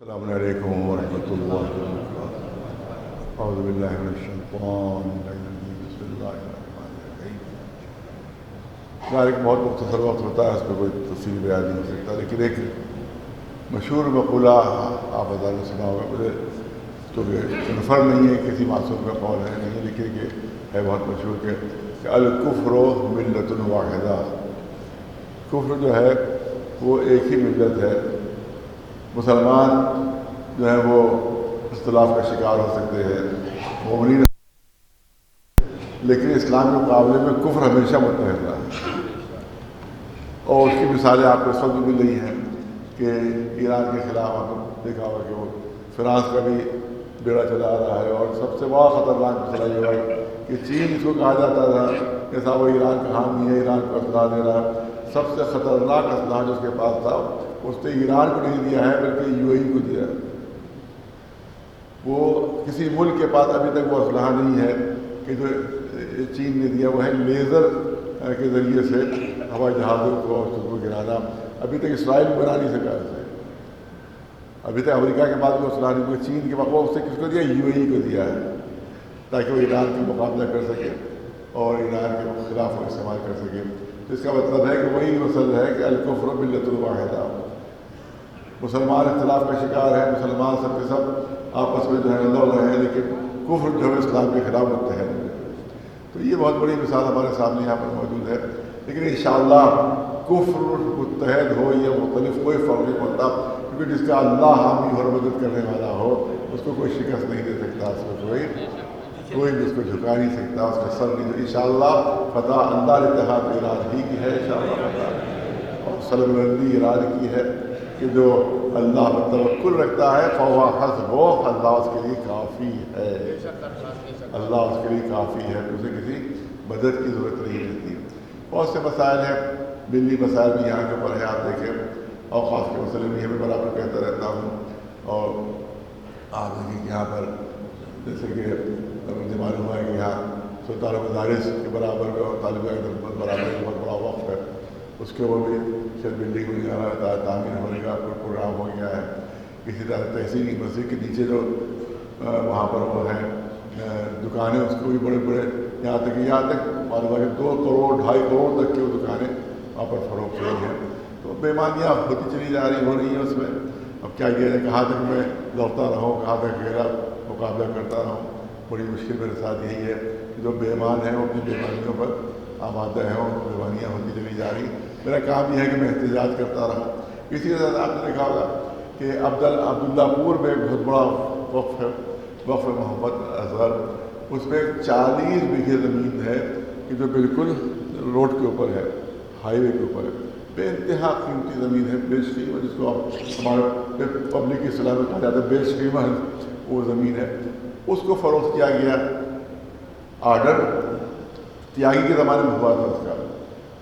السلام علیکم ورحمۃ اللہ وبرکاتہ۔ اعوذ باللہ من الشیطان الرجیم، بسم اللہ الرحمن الرحیم۔ ایک بہت مختصر وقت ہوتا ہے، اس پہ کوئی تفصیل بیان نہیں ہو سکتا، لیکن ایک مشہور مقولہ آپ حضرات نے سنا ہوگا، مجھے چونکہ کنفرم نہیں ہے، کسی معصوم کا قول ہے نہیں، لیکن کہ ہے بہت مشہور کہ الکفر ملت واحدہ، کفر جو ہے وہ ایک ہی ملت ہے۔ مسلمان جو ہے وہ اختلاف کا شکار ہو سکتے ہیں، مومنین، لیکن اسلام کے مقابلے میں کفر ہمیشہ متحد رہا ہے۔ اور اس کی مثالیں آپ کو اس وقت بھی مل رہی ہیں کہ ایران کے خلاف آپ نے دیکھا ہوگا کہ وہ فرانس کا بھی بیڑا چلا رہا ہے، اور سب سے بڑا خطرناک مسئلہ یہ ہے کہ چین اس کو کہا جاتا تھا جیسا وہ ایران کا حامی ہے، ایران کو اسلحہ دے رہا ہے۔ سب سے خطرناک اسلحہ جو اس کے پاس تھا اس نے ایران کو نہیں دیا ہے بلکہ یو اے ای کو دیا ہے۔ وہ کسی ملک کے پاس ابھی تک وہ اسلحہ نہیں ہے کہ جو چین نے دیا، وہ ہے لیزر کے ذریعے سے ہوائی جہازوں کو اور خود کو گرانا۔ ابھی تک اسرائیل بنا نہیں سکا اسے، ابھی تک امریکہ کے پاس وہ اسلحہ نہیں، چین کے مقابلے اس سے کس کو دیا؟ یو اے ای کو دیا ہے، تاکہ وہ ایران کا مقابلہ کر سکے اور ایران کے خلاف وہ استعمال کر سکے۔ تو اس کا مطلب ہے کہ وہی مسئلہ ہے کہ الکفر ملت واحدہ، مسلمان اختلاف کا شکار ہے، مسلمان سب کے سب آپس میں جو ہے لڑ رہے ہیں، لیکن کفر جو ہے اسلام کے خلاف متحد ہے۔ تو یہ بہت بڑی مثال ہمارے سامنے یہاں پر موجود ہے، لیکن انشاءاللہ کفر متحد ہو یا مختلف کوئی فرق نہیں پڑتا، کیونکہ جس کا اللہ حامی اور مدد کرنے والا ہو اس کو کوئی شکست نہیں دے سکتا، اس کو کوئی بھی اس کو جھکا نہیں سکتا، اس کا سر نہیں۔ انشاءاللہ فتح اللہ الاتحاد ایران ہی کی ہے، انشاءاللہ فتح اور سلم بلندی ایران کی ہے کہ جو اللہ پر توکل رکھتا ہے فہو حسبہ، اللہ اس کے لیے کافی ہے، اللہ اس کے لیے کافی ہے، اسے کسی مدد کی ضرورت نہیں رہتی۔ بہت سے مسائل ہیں، دلی مسائل بھی یہاں کے اوپر ہے، آپ دیکھیں اوقاف کے مسئلے میں ہمیں برابر کہتا رہتا ہوں، اور آپ دیکھیں کہ یہاں پر جیسے کہ مجھے معلوم ہے کہ یہاں سلطان مدارس کے برابر میں اور طالب علم برابر میں بہت بڑا وقف ہے، اس کے وہ بھی شاید بلڈنگ میں جا رہا ہے، تعمیر ہونے کا پروگرام ہو گیا ہے۔ اسی طرح تحصیل کی مسجد کے نیچے جو وہاں پر وہ ہیں دکانیں، اس کو بھی بڑے بڑے یہاں تک معلوم ہے کہ 2 کروڑ 2.5 کروڑ تک کی وہ دکانیں وہاں پر فروخت ہوئی ہیں۔ تو بےمانیاں ہوتی چلی جا رہی ہو رہی ہیں اس میں۔ اب کیا یہ ہے، کہاں تک میں لڑتا رہوں، کہاں تک میرا مقابلہ کرتا رہوں؟ بڑی مشکل میرے ساتھ یہی ہے کہ جو بے ایمان ہیں وہ اپنی بیماریوں پر آمادہ ہیں، اور بیماریاں ہوتی چلی جا رہی۔ میرا کام یہ ہے کہ میں احتجاج کرتا رہوں۔ اسی طرح آپ نے دیکھا ہوگا کہ عبداللہ پور میں ایک بہت بڑا وقف ہے، وقف محمد اظہر، اس میں 40 بیگھے زمین ہے کہ جو بالکل روڈ کے اوپر ہے، ہائی وے کے اوپر ہے، بے انتہا قیمتی زمین ہے، بیش قیمت، جس کو ہمارے پبلک اصطلاح میں کہا جاتا ہے بیش قیمت وہ زمین ہے۔ اس کو فروخت کیا گیا، آرڈر تیاگی کے زمانے میں ہوا تھا،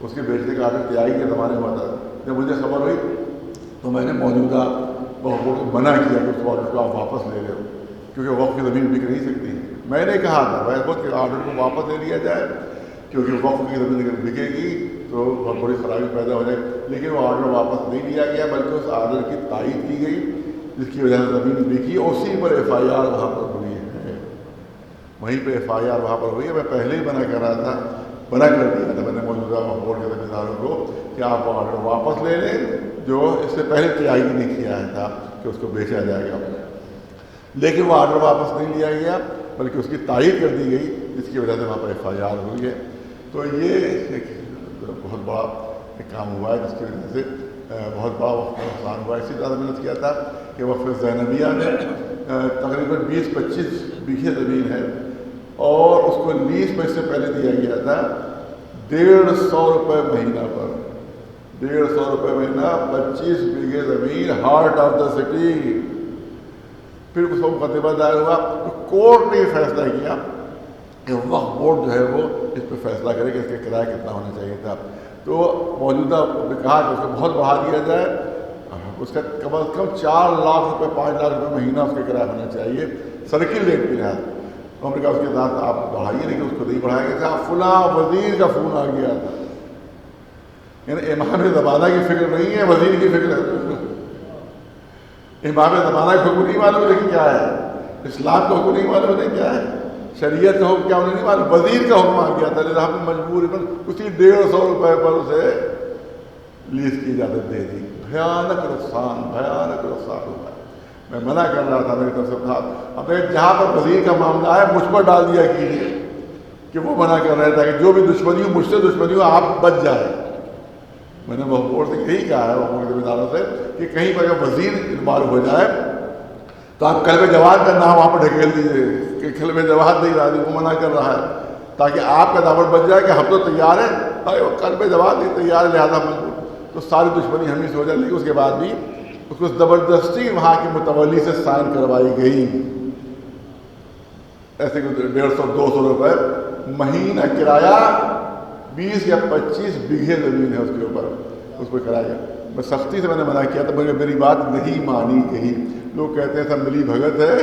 اس کے بیچنے کا آرڈر تیاگی کے زمانے میں ہوا تھا۔ جب مجھے خبر ہوئی تو میں نے موجودہ وقف کو منع کیا کہ اس آرڈر کو آپ واپس لے لیں، کیونکہ وقف کی زمین بک نہیں سکتی۔ میں نے کہا تھا میں خود کہ آرڈر کو واپس لے لیا جائے، کیونکہ وقف کی زمین اگر بکے گی تو بہت بڑی خرابی پیدا ہو جائے، لیکن وہ آرڈر واپس نہیں لیا گیا، بلکہ اس آرڈر کی تائید کی گئی، جس کی وجہ سے زمین بکی۔ اسی پر ایف آئی آر وہاں پر ہوئی ہے، وہیں پہ ایف آئی آر وہاں پر ہوئی ہے۔ میں پہلے ہی منع کر رہا تھا، منع کر دیا تھا میں نے موجودہ بورڈ کے ذمہ کو کہ آپ وہ آرڈر واپس لے لیں جو اس سے پہلے تیاگی نہیں کیا تھا کہ اس کو بیچا جائے گا، لیکن وہ آرڈر واپس نہیں لیا گیا بلکہ اس کی تائید کر دی گئی، جس کی وجہ سے وہاں پر ایف آئی آر ہوئی ہے۔ تو یہ ایک بہت بڑا ایک کام ہوا ہے، جس کی وجہ سے بہت بڑا وقت کا نقصان ہوا ہے۔ اسی طرح میں نے کیا تھا کہ وقف زینبیہ میں تقریباً 20-25 بیگھے زمین ہے، اور اس کو لیز میں سے پہلے دیا گیا تھا 150 روپے مہینہ پر، 150 روپے مہینہ، 25 بیگھے زمین، ہارٹ آف دا سٹی۔ پھر اس کو مقدمہ دائر ہوا تو کورٹ نے یہ فیصلہ کیا کہ وقف بورڈ جو ہے وہ اس پہ فیصلہ کرے کہ اس کا کرایہ کتنا ہونا چاہیے تھا۔ تو موجودہ نے کہا کہ اس کو بہت بڑھا دیا جائے، اس کا کم از کم 4 لاکھ روپے 5 لاکھ روپے مہینہ اس کا کرایہ ہونا چاہیے سرکل ریٹ کے لحاظ۔ تو ہم نے کہا اس کے ساتھ آپ بڑھائیے، لیکن اس کو نہیں بڑھائیں گے۔ کہا فلاں وزیر کا فون آ گیا تھا، یعنی امام زمانہ کی فکر نہیں ہے، وزیر کی فکر ہے۔ امام زمانہ کا حکم نہیں معلوم ہے کہ کیا ہے، اسلام کا حکم نہیں معلوم ہے کیا ہے، شریعت کا حکم کیا انہیں نہیں معلوم، وزیر کا حکم آ گیا تھا، لہٰذا ہم مجبور اسی 150 روپے پر اسے لیز کی اجازت دے دی۔ بھیانک نقصان ہوا ہے۔ میں منع کر رہا تھا، میری طرف سے تھا، اب جہاں پر وزیر کا معاملہ ہے مجھ پر ڈال دیا کیجیے کہ وہ منع کر رہے تھے کہ جو بھی دشمنی ہو، مجھ سے دشمنی ہو، آپ بچ جائیں۔ میں نے حکومت سے یہی کہا ہے، حکومت کے اداروں سے، کہ کہیں پر اگر وزیر انوالو ہو جائے تو آپ کلب جواد کا نام وہاں پر ڈھکیل دیجیے کہ کلب جواد نہیں راضی، وہ منع کر رہا ہے، تاکہ آپ کا دعوت بچ جائے کہ ہم تو تیار ہیں، کلب جواد نہیں تیار ہے، لہٰذا مجبور، تو ساری دشمنی ہمیں سے ہو جائے۔ لیکن اس کے بعد بھی اس کو زبردستی وہاں کے متولی سے سائن کروائی گئی، ایسے کہ 150-200 روپے مہینہ کرایہ، 20 یا 25 بیگھے زمین ہے اس کے اوپر، اس پہ کرایہ۔ میں سختی سے میں نے منع کیا تھا، مگر میری بات نہیں مانی گئی۔ لوگ کہتے ہیں سب ملی بھگت ہے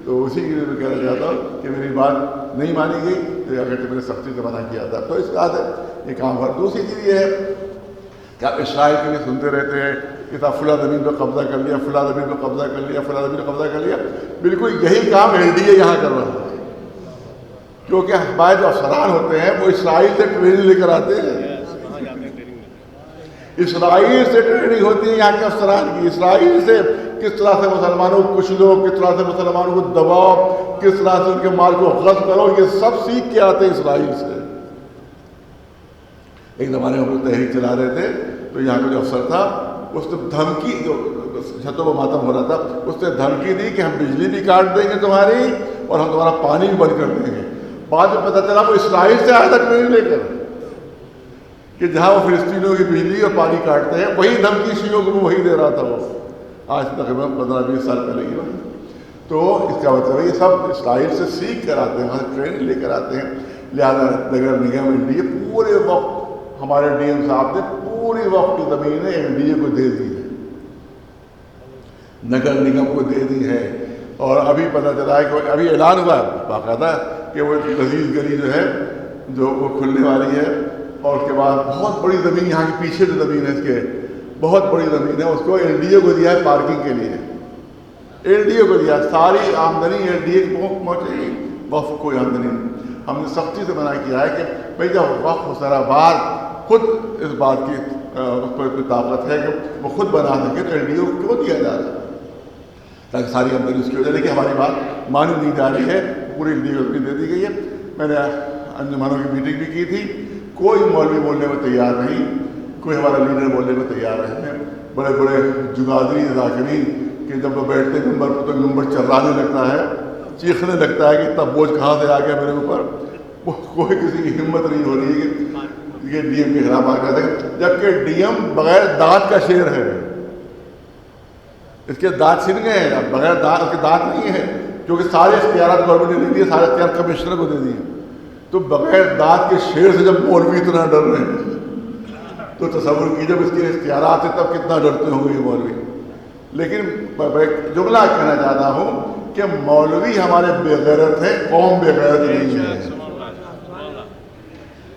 تو اسی کے لیے میں کہنا چاہتا ہوں کہ میری بات نہیں مانی گئی، تو اگر میں نے سختی سے منع کیا تھا تو اس کا یہ کام ہوا۔ دوسری چیز یہ ہے کہ آپ اسرائیل کے لیے سنتے رہتے ہیں کہ صاحب فلاں زمین پہ قبضہ کر لیا، فلاں زمین پہ قبضہ کر لیا، فلاں زمین پہ قبضہ کر لیا۔ بالکل یہی کام LDA یہاں کر رہا ہے، کیونکہ ہمارے جو افسران ہوتے ہیں وہ اسرائیل سے ٹریننگ لے کر آتے ہیں، اسرائیل سے ٹریننگ ہوتی ہے یہاں کے افسران کی، اسرائیل سے کس طرح سے مسلمانوں کو کچھ لو، کس طرح سے مسلمانوں کو دباؤ، کس طرح سے ان کے مال کو غصب کرو، یہ سب سیکھ کے آتے ہیں اسرائیل سے۔ ایک زمانے میں ہم لوگ تحریک چلا رہے تھے تو یہاں کا جو افسر تھا اس نے دھمکی، جو چھتوں پر ماتم ہو رہا تھا، اس نے دھمکی دی کہ ہم بجلی بھی کاٹ دیں گے تمہاری اور ہم تمہارا پانی بھی بند کر دیں گے۔ بعد میں پتہ چلا وہ اسرائیل سے آیا تھا ٹریننگ لے کر، کہ جہاں وہ فلسطینیوں کی بجلی اور پانی کاٹتے ہیں وہی دھمکی شیعوں کو وہی دے رہا تھا وہ، آج تقریباً 15-20 سال پہلے کی بات۔ تو اس کا مطلب ہے یہ سب اسرائیل سے سیکھ کر آتے ہیں، وہاں سے ٹریننگ لے کر آتے ہیں۔ لہٰذا نگر نگم LDA پورے وقت، ہمارے DM صاحب نے پوری وقت کی زمینیں LDA کو دے دی ہے، نگر نگم کو دے دی ہے۔ اور ابھی پتہ چلا ہے کہ ابھی اعلان ہوا ہے باقاعدہ کہ وہ لذیذ گلی جو ہے جو وہ کھلنے والی ہے، اور اس کے بعد بہت بڑی زمین، یہاں کے پیچھے جو زمین ہے اس کے بہت بڑی زمین ہے، اس کو LDA کو دیا ہے پارکنگ کے لیے، LDA کو دیا، ساری آمدنی LDA کو پہنچے گی، وقف کوئی آمدنی نہیں۔ ہم نے سختی سے منع کیا ہے کہ بھئی جب وقف حسینآباد خود اس بات کی اس پر کوئی طاقت ہے کہ وہ خود بنا سکے تو LDA کو کیوں دیا جا رہا ہے، تاکہ ساری آمدنی اس کی ہو جائے۔ لیکن ہماری بات مانی نہیں جا رہی ہے، پوری LDA کو دے دی گئی ہے۔ میں نے انجمنوں کی میٹنگ بھی کی تھی، کوئی مولوی بولنے میں تیار نہیں، کوئی ہمارا لیڈر بولنے میں تیار نہیں ہے۔ بڑے بڑے جگادری ذاکرین کہ جب وہ بیٹھتے ہیں نمبر پر تو نمبر چرانے لگتا ہے، چیخنے لگتا ہے کہ اتنا بوجھ کہاں سے آ گیا میرے اوپر، کوئی کسی کی ہمت نہیں ہو رہی ہے کہ یہ DM کے خلاف آ کر دیں، جبکہ DM بغیر دانت کا شیر ہے، اس کے دانت چھن گئے ہیں، اب بغیر دانت، اس کے دانت نہیں ہے، کیونکہ سارے اختیارات گورنمنٹ نے دے دیے، سارے اختیار کمشنر کو دے دیے، تو بغیر دانت کے شیر سے جب مولوی اتنا ڈر رہے ہیں تو تصور کیجیے جب اس کے اختیارات ہیں تب کتنا ڈرتے ہوں گے یہ مولوی۔ لیکن میں ایک جملہ کہنا چاہتا ہوں کہ مولوی ہمارے بے غیرت ہیں، قوم بے غیرت نہیں ہے،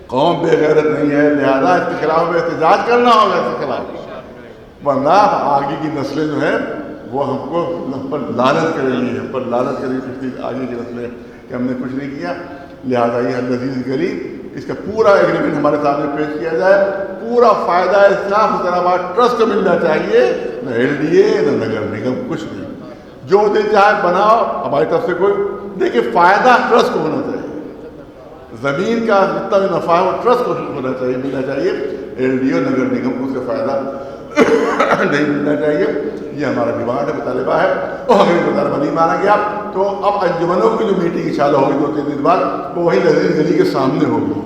قوم بے غیرت نہیں ہے، لہذا اس کے خلاف احتجاج کرنا ہوگا، اس کے خلاف، ورنہ آگے کی نسلیں جو ہیں وہ ہم پر لعنت کریں گی، ہم پر لعنت کریں گی پچھلی آگے کی نسلیں کہ ہم نے کچھ نہیں کیا۔ لہذا یہ لذیذ گلی، اس کا پورا ایگریمنٹ ہمارے سامنے پیش کیا جائے، پورا فائدہ اسلام حسینآباد ٹرسٹ کو ملنا چاہیے، نہ LDA نہ نگر نگم، کچھ نہیں، جو دل چاہے بناؤ، ہماری طرف سے کوئی، دیکھیے فائدہ ٹرسٹ کو ہونا چاہیے، زمین کا جتنا بھی نفع ہے وہ ٹرسٹ کو ہونا چاہیے، ملنا چاہیے، LDA اور نگر نگم کو اس کا فائدہ نہیں ملنا چاہیے۔ یہ ہمارا ڈیمانڈ ہے، مطالبہ ہے، اور اگر یہ مطالبہ نہیں مانا گیا تو اب انجمنوں کی جو میٹنگ انشاءاللہ ہوگی 2-3 دن بعد وہ وہی لذیذ گلی کے سامنے ہوگی،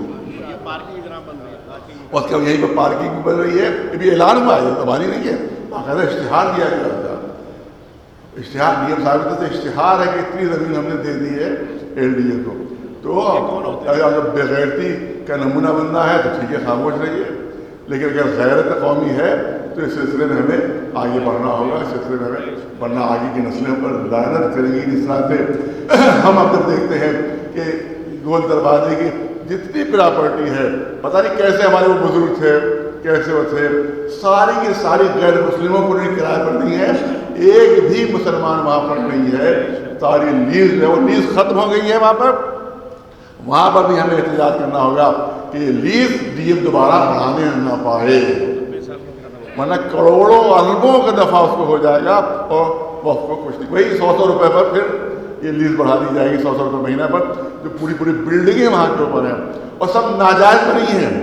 اور اس کا یہیں پہ پارکنگ بھی بن رہی ہے، یہ بھی اعلان ہوا ہے، زبانی نہیں ہے، باقاعدہ اشتہار دیا گیا تھا، اشتہار DM صاحب سے اشتہار ہے کہ اتنی زمین ہم نے دے دی ہے LDA کو، تو اگر بےغیرتی کا نمونہ بننا ہے تو ٹھیک ہے، خاموش رہیے، لیکن اگر غیرت قومی ہے تو اس سلسلے میں ہمیں آگے بڑھنا ہوگا، اس سلسلے میں ہمیں ورنہ آگے کی نسلیں پر لعنت کریں گی۔ جس طرح سے ہم اب جب دیکھتے ہیں کہ گول دروازے کی جتنی پراپرٹی ہے، پتہ نہیں کیسے ہمارے وہ بزرگ تھے کیسے وہ تھے، ساری کی ساری غیر مسلموں کو نہیں کرائے پر نہیں ہے، ایک بھی مسلمان وہاں پر نہیں ہے، ساری لیز ہے وہ لیز ختم ہو گئی ہے وہاں پر بھی ہمیں احتجاج کرنا ہوگا کہ یہ لیز ڈی ایم دوبارہ بڑھانے نہ پائے، ورنہ کروڑوں اربوں کا دفعہ اس کو ہو جائے گا اور وقف کو کچھ نہیں، وہی 100 روپے پر پھر یہ لیز بڑھا دی جائے گی 100 روپے مہینہ پر، جو پوری بلڈنگیں وہاں کے اوپر ہیں اور سب ناجائز بنی ہیں،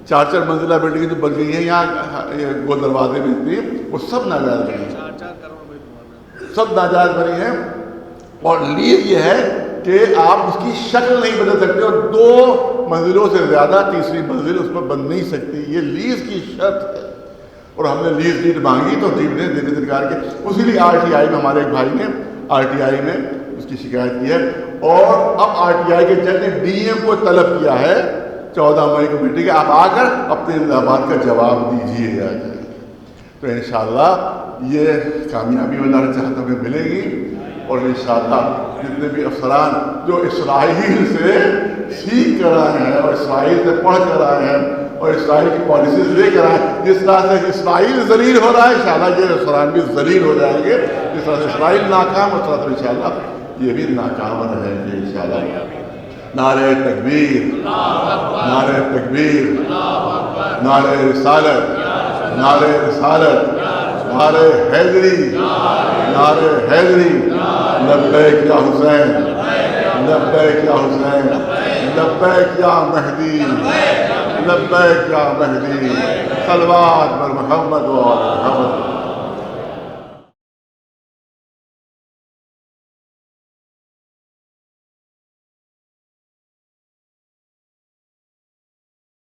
4 منزلہ بلڈنگیں جو بن گئی ہیں یہاں گول دروازے میں تھی وہ سب ناجائز بنی ہیں، سب ناجائز بنی ہیں، اور لیز یہ ہے کہ آپ اس کی شکل نہیں بدل سکتے اور 2 منزلوں سے زیادہ تیسری منزل اس پر بن نہیں سکتی، یہ لیز کی شرط ہے، اور ہم نے لیز ڈیڈ مانگی تو ڈیڈ نے دہلی سرکار کے، اسی لیے RTI میں ہمارے ایک بھائی نے RTI میں اس کی شکایت کی ہے، اور اب RTI کے جج نے DM کو طلب کیا ہے 14 مئی کو میٹنگ، آپ آ کر اپنے الزامات کا جواب دیجیے گا، تو انشاءاللہ یہ کامیابی اللہ نے چاہتا ہمیں ملے گی، اور انشاءاللہ جتنے بھی افسران جو اسرائیل سے سیکھ کر آئے ہیں اور اسرائیل سے پڑھ کر آئے ہیں اور اسرائیل کی پالیسیز لے کر آئے ہیں، جس طرح سے اسرائیل ذلیل ہو رہا ہے انشاءاللہ یہ افسران بھی ذلیل ہو جائیں گے، جس طرح سے اسرائیل ناکام اس طرح سے انشاءاللہ یہ بھی ناکام رہیں گے انشاءاللہ۔ نعرہ تکبیر، نعرہ تکبیر، نعرہ رسالت، نعرہ رسالت، نعرہ حیدری، نعرہ حیدری، لبیک یا حسین، لبیک یا حسین، لبیک یا مہدی، لبیک یا مہدی، صلوات بر محمد و آل محمد۔